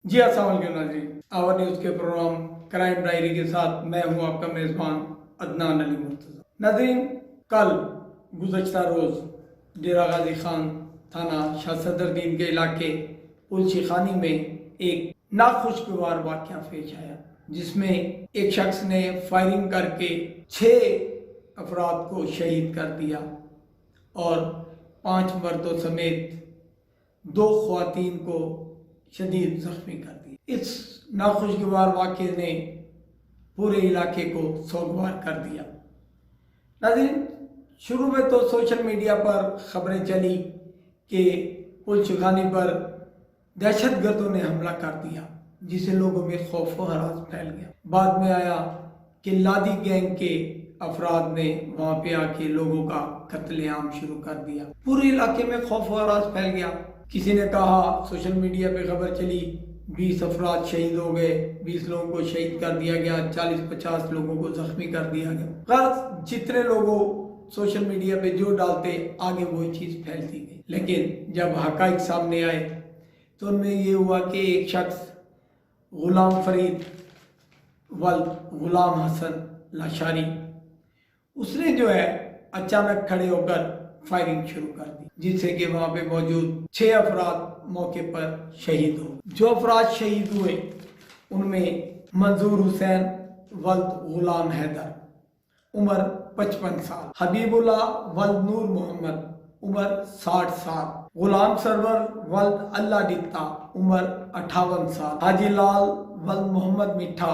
جی السلام علیکم ناظرین، آور نیوز کے پروگرام کرائم ڈائری کے ساتھ میں ہوں آپ کا میزبان عدنان علی مرتضی۔ ناظرین، کل گزشتہ روز ڈیرہ غازی خان تھانہ شاہ صدر دین کے علاقے پلچی خانی میں ایک ناخوشگوار واقعہ پیش آیا، جس میں ایک شخص نے فائرنگ کر کے 6 افراد کو شہید کر دیا اور 5 مردوں سمیت 2 خواتین کو شدید زخمی کر دی۔ اس ناخوشگوار واقعے نے پورے علاقے کو سوگوار کر دیا۔ ناظرین، شروع میں تو سوشل میڈیا پر خبریں چلی کہ پلچی خانی پر دہشت گردوں نے حملہ کر دیا، جس سے لوگوں میں خوف و ہراس پھیل گیا۔ بعد میں آیا کہ لادی گینگ کے افراد نے وہاں پہ آ کے لوگوں کا قتل عام شروع کر دیا۔ پورے علاقے میں خوف و ہراس پھیل گیا۔ کسی نے کہا، سوشل میڈیا پہ خبر چلی 20 افراد شہید ہو گئے، 20 لوگوں کو شہید کر دیا گیا، 40-50 لوگوں کو زخمی کر دیا گیا۔ غرض جتنے لوگوں سوشل میڈیا پہ جو ڈالتے آگے وہی چیز پھیلتی گئی، لیکن جب حقائق سامنے آئے تو ان میں یہ ہوا کہ ایک شخص غلام فرید ولد غلام حسن لاشاری، اس نے جو ہے اچانک کھڑے ہو کر فائرنگ شروع کر دی، جس سے کہ وہاں پہ موجود 6 افراد موقع پر شہید ہو۔ جو افراد شہید ہوئے ان میں منظور حسین ولد غلام حیدر، عمر 55 سال، حبیب اللہ ولد نور محمد، عمر 60 سال، غلام سرور ولد اللہ ڈتا، عمر 58 سال، حاجی لال ولد محمد میٹھا،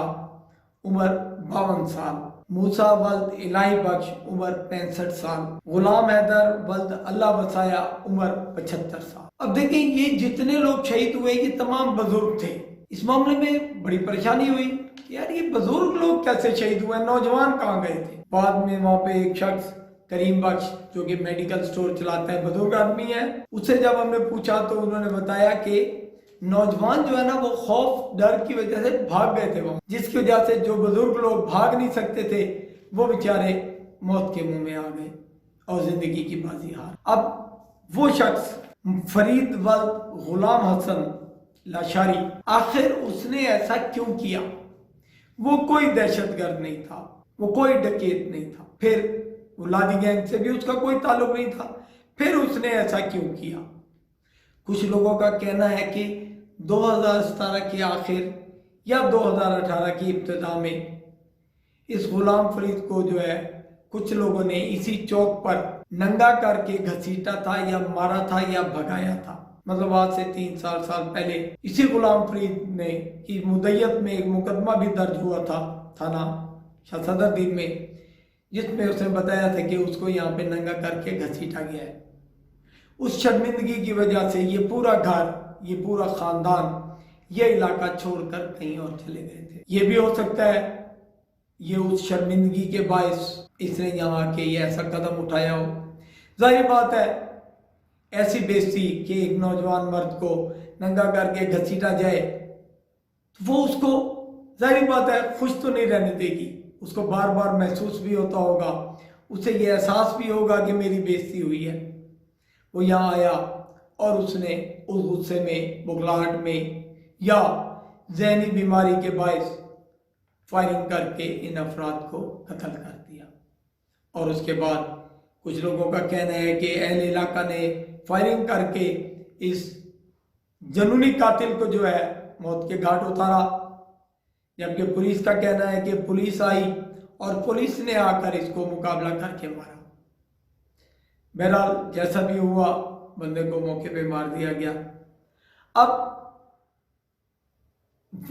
عمر 52 سال، موسیٰ ولد الہی بخش، عمر 65 سال، غلام حیدر ولد اللہ وسایا، عمر 75 سال۔ اب دیکھیں، یہ جتنے لوگ شہید ہوئے یہ تمام بزرگ تھے۔ اس معاملے میں بڑی پریشانی ہوئی کہ یار یہ بزرگ لوگ کیسے شہید ہوئے، نوجوان کہاں گئے تھے؟ بعد میں وہاں پہ ایک شخص کریم بخش جو کہ میڈیکل سٹور چلاتا ہے، بزرگ آدمی ہے، اس سے جب ہم نے پوچھا تو انہوں نے بتایا کہ نوجوان جو ہے نا وہ خوف ڈر کی وجہ سے بھاگ گئے تھے وہاں، جس کی وجہ سے جو بزرگ لوگ بھاگ نہیں سکتے تھے وہ بیچارے موت کے منہ میں آ گئے اور زندگی کی بازی ہار۔ اب وہ شخص فرید ولد غلام حسن لاشاری، آخر اس نے ایسا کیوں کیا؟ وہ کوئی دہشت گرد نہیں تھا، وہ کوئی ڈکیت نہیں تھا، پھر وہ لادی گینگ سے بھی اس کا کوئی تعلق نہیں تھا، پھر اس نے ایسا کیوں کیا؟ کچھ لوگوں کا کہنا ہے کہ 2017 کے آخر یا 2018 کی ابتدا میں اس غلام فرید کو جو ہے کچھ لوگوں نے اسی چوک پر ننگا کر کے گھسیٹا تھا یا مارا تھا یا بھگایا تھا۔ مطلب آج سے 3-4 سال پہلے اسی غلام فرید نے کی مدیت میں ایک مقدمہ بھی درج ہوا تھا تھانہ شاہ صدر دین میں، جس میں اس نے بتایا تھا کہ اس کو یہاں پہ ننگا کر کے گھسیٹا گیا ہے۔ اس شرمندگی کی وجہ سے یہ پورا گھر، یہ پورا خاندان، یہ علاقہ چھوڑ کر کہیں اور چلے گئے تھے۔ یہ بھی ہو سکتا ہے یہ اس شرمندگی کے باعث اس نے یہاں آ کے یہ ایسا قدم اٹھایا ہو۔ ظاہر بات ہے ایسی بےعزتی کہ ایک نوجوان مرد کو ننگا کر کے گھسیٹا جائے، وہ اس کو ظاہر بات ہے خوش تو نہیں رہنے دے گی، اس کو بار بار محسوس بھی ہوتا ہوگا، اسے یہ احساس بھی ہوگا کہ میری بےعزتی ہوئی ہے۔ وہ یہاں آیا اور اس نے اس غصے میں، بغلاہٹ میں یا ذہنی بیماری کے باعث فائرنگ کر کے ان افراد کو قتل کر دیا۔ اور اس کے بعد کچھ لوگوں کا کہنا ہے کہ اہل علاقہ نے فائرنگ کر کے اس جنونی قاتل کو جو ہے موت کے گھاٹ اتارا، جبکہ پولیس کا کہنا ہے کہ پولیس آئی اور پولیس نے آ کر اس کو مقابلہ کر کے مارا۔ بہرحال جیسا بھی ہوا، بندے کو موقع پہ مار دیا گیا۔ اب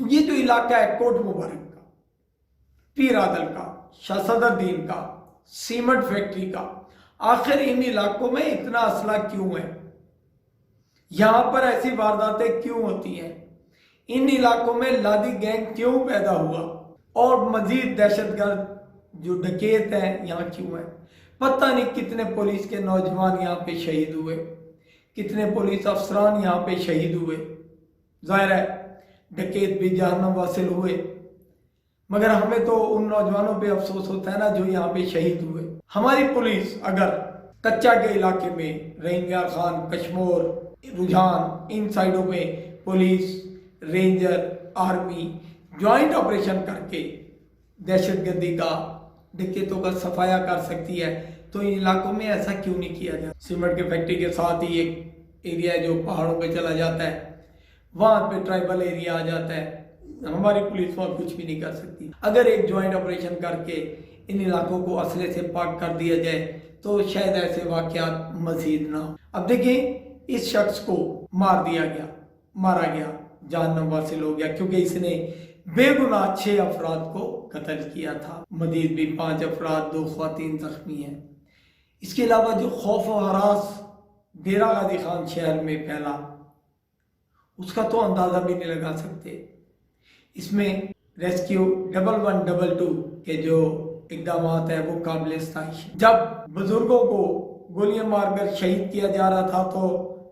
یہ جو علاقہ ہے کوٹ مبارک کا، پیر عادل کا، شاہ صدر دین کا، سیمنٹ فیکٹری کا، آخر ان علاقوں میں اتنا اسلحہ کیوں ہے؟ یہاں پر ایسی وارداتیں کیوں ہوتی ہیں؟ ان علاقوں میں لادی گینگ کیوں پیدا ہوا؟ اور مزید دہشت گرد جو ڈکیت ہیں یہاں کیوں ہیں؟ پتہ نہیں کتنے پولیس کے نوجوان یہاں پہ شہید ہوئے، کتنے پولیس افسران یہاں پہ شہید ہوئے۔ ظاہر ہے ڈکیت بھی جہنم واصل ہوئے، مگر ہمیں تو ان نوجوانوں پہ افسوس ہوتا ہے نا جو یہاں پہ شہید ہوئے۔ ہماری پولیس اگر کچا کے علاقے میں، رحیم یار خان، کشمور، رجحان، ان سائڈوں میں police ranger, army joint operation करके दहशतगर्दी का, डकैतों का सफाया कर सकती है, तो इन इलाकों में ऐसा क्यों नहीं किया जाता। सीमेंट की फैक्ट्री के साथ ही एक एरिया है जो पहाड़ों पे चला जाता है, वहाँ पे ट्राइबल एरिया आ जाता है, हमारी पुलिस वहाँ कुछ भी नहीं कर सकती। अगर एक ज्वाइंट ऑपरेशन करके इन इलाकों को असले से पाक कर दिया जाए तो शायद ऐसे वाक़यात मजीद ना हो। अब देखें, इस शख्स को मारा गया, जहन्नम वासिल हो गया क्योंकि इसने बेगुनाह 6 अफराद को कत्ल किया था। मजीद भी 5 अफराद, 2 ख्वातीन जख्मी हैं। इसके अलावा जो खौफ व हरास डेरा गाजी खान शहर में फैला, उसका तो अंदाज़ा भी नहीं लगा सकते। इसमें रेस्क्यू 1112 के जो इकदाम है वो काबिल सताइश। जब बुजुर्गों को गोलियां मारकर शहीद किया जा रहा था तो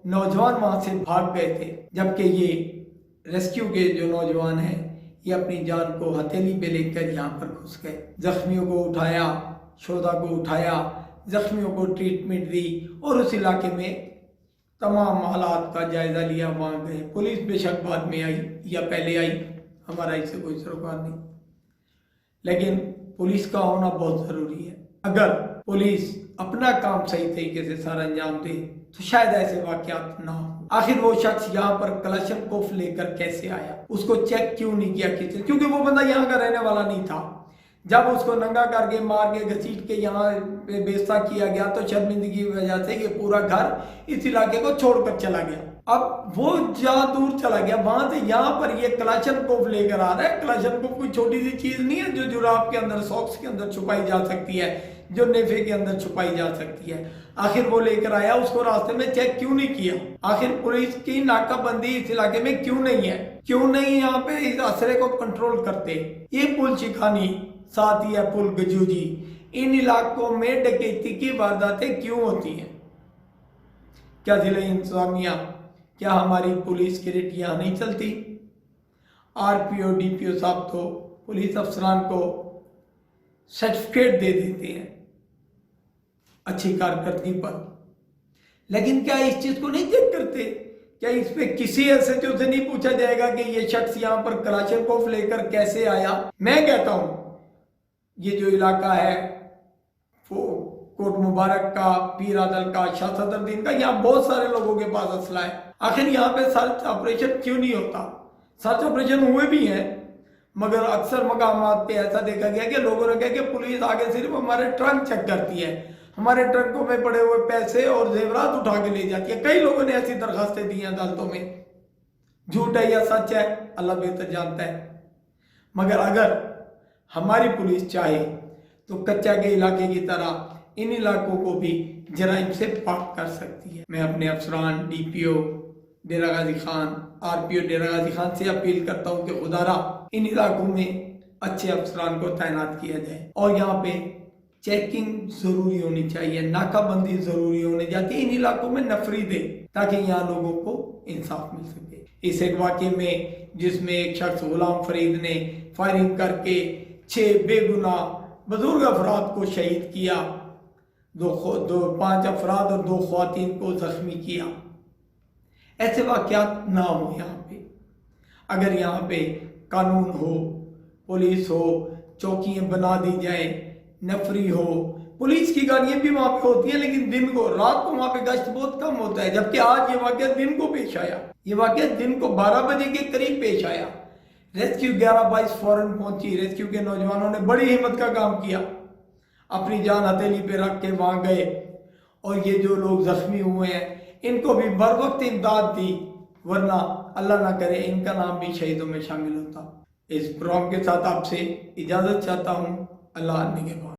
नौजवान वहां से भाग गए थे, जबकि ये रेस्क्यू के जो नौजवान हैं ये अपनी जान को हथेली पे लेकर यहाँ पर घुस गए। जख्मियों को उठाया, शोधा को उठाया, जख्मियों को ट्रीटमेंट दी और उस इलाके में तमाम हालात का जायजा लिया। वहाँ गए, पुलिस बेशक बाद में आई या पहले आई, हमारा इससे कोई सरोकार नहीं, लेकिन पुलिस का होना बहुत ज़रूरी है। अगर पुलिस अपना काम सही तरीके से सारा अंजाम दे तो शायद ऐसे वाक़यात ना हो। आखिर वो शख्स यहाँ पर कलाशनकोफ लेकर कैसे आया, उसको चेक क्यों नहीं किया किसी, क्योंकि वो बंदा यहाँ का रहने वाला नहीं था। जब उसको नंगा करके मार के घसीट के यहाँ पे बेइज्जत किया गया तो शर्मिंदगी की वजह से ये पूरा घर इस इलाके को छोड़कर चला गया। अब वो जहाँ दूर चला गया, वहां से यहाँ पर ये कलाशनकोफ लेकर आ रहा है। कलाशनकोफ कोई छोटी सी चीज नहीं है जो जुराब के अंदर, सॉक्स के अंदर छुपाई जा सकती है, जो नेफे के अंदर छुपाई जा सकती है। आखिर वो लेकर आया, उसको रास्ते में चेक क्यों नहीं किया? आखिर पुलिस की नाकाबंदी इस इलाके में क्यों नहीं है? क्यों नहीं यहाँ पे इस असरे को कंट्रोल करते? ये पुल शिखानी, साथ ही है पुल गजूजी, इन इलाकों में डकैती की वारदातें क्यों होती हैं? क्या जिला इंतजामिया, क्या हमारी पुलिस की रेट यहाँ नहीं चलती? आरपीओ डीपीओ साहब तो पुलिस अफसरान को सर्टिफिकेट दे देते हैं अच्छी कारकर्दगी पर, लेकिन क्या इस चीज को नहीं चेक करते? क्या इस पे किसी एसएचओ से नहीं पूछा जाएगा कि ये शख्स यहाँ पर कलाशनकोफ लेकर कैसे आया? मैं कहता हूं ये जो इलाका है कोट मुबारक का, पीर आदल का, शाह सदरुद्दीन का, यहाँ बहुत सारे लोगों के पास असला है। आखिर यहाँ पे सर्च ऑपरेशन क्यों नहीं होता? सर्च ऑपरेशन हुए भी हैं, मगर अक्सर मकामात पे ऐसा देखा गया कि लोगों ने कहा कि पुलिस आगे सिर्फ हमारे ट्रंक चेक करती है, हमारे ट्रकों में पड़े हुए पैसे और जेवरात उठा के ले जाती है। कई लोगों ने ऐसी दरखास्तें दी हैं अदालतों में। झूठ है या सच है अल्लाह बेहतर जानता है, मगर अगर हमारी पुलिस चाहे तो कच्चा के इलाके की तरह इन इलाकों को भी जराइम से पाक कर सकती है। मैं अपने अफसरान, डीपीओ डेरा गाजी खान, आरपीओ डेरा गाजी खान से अपील करता हूँ कि खुदारा इन इलाकों में अच्छे अफसरान को तैनात किया जाए और यहाँ पे चेकिंग जरूरी होनी चाहिए, नाकाबंदी जरूरी होनी चाहिए, इन इलाकों में नफरी दे ताकि यहाँ लोगों को इंसाफ मिल सके। इस एक वाक़े में जिसमें एक शख्स गुलाम फरीद ने फायरिंग करके 6 बेगुनाह बुजुर्ग अफराद को शहीद किया, 5 अफराद और 2 ख्वातीन को जख्मी किया, ऐसे वाक़यात ना हो यहाँ पे। अगर यहाँ पे कानून हो, पुलिस हो, चौकियाँ बना दी जाए, नफरी हो, पुलिस की गाड़ियाँ भी वहाँ पे होती हैं लेकिन दिन को, रात को वहाँ पे गश्त बहुत कम होता है, जबकि आज ये वाक़या दिन को पेश आया। ये वाक़या दिन को 12 बजे के करीब पेश आया। रेस्क्यू 11-22 फौरन पहुंची। रेस्क्यू के नौजवानों ने बड़ी हिम्मत का काम किया, अपनी जान हथेली पे रख के वहां गए और ये जो लोग जख्मी हुए हैं इनको भी बर वक्त इमदाद दी, वरना अल्लाह ना करे इनका नाम भी शहीदों में शामिल होता। इस प्रोग्राम के साथ आपसे इजाजत चाहता हूँ। अल्लाह निगहबान।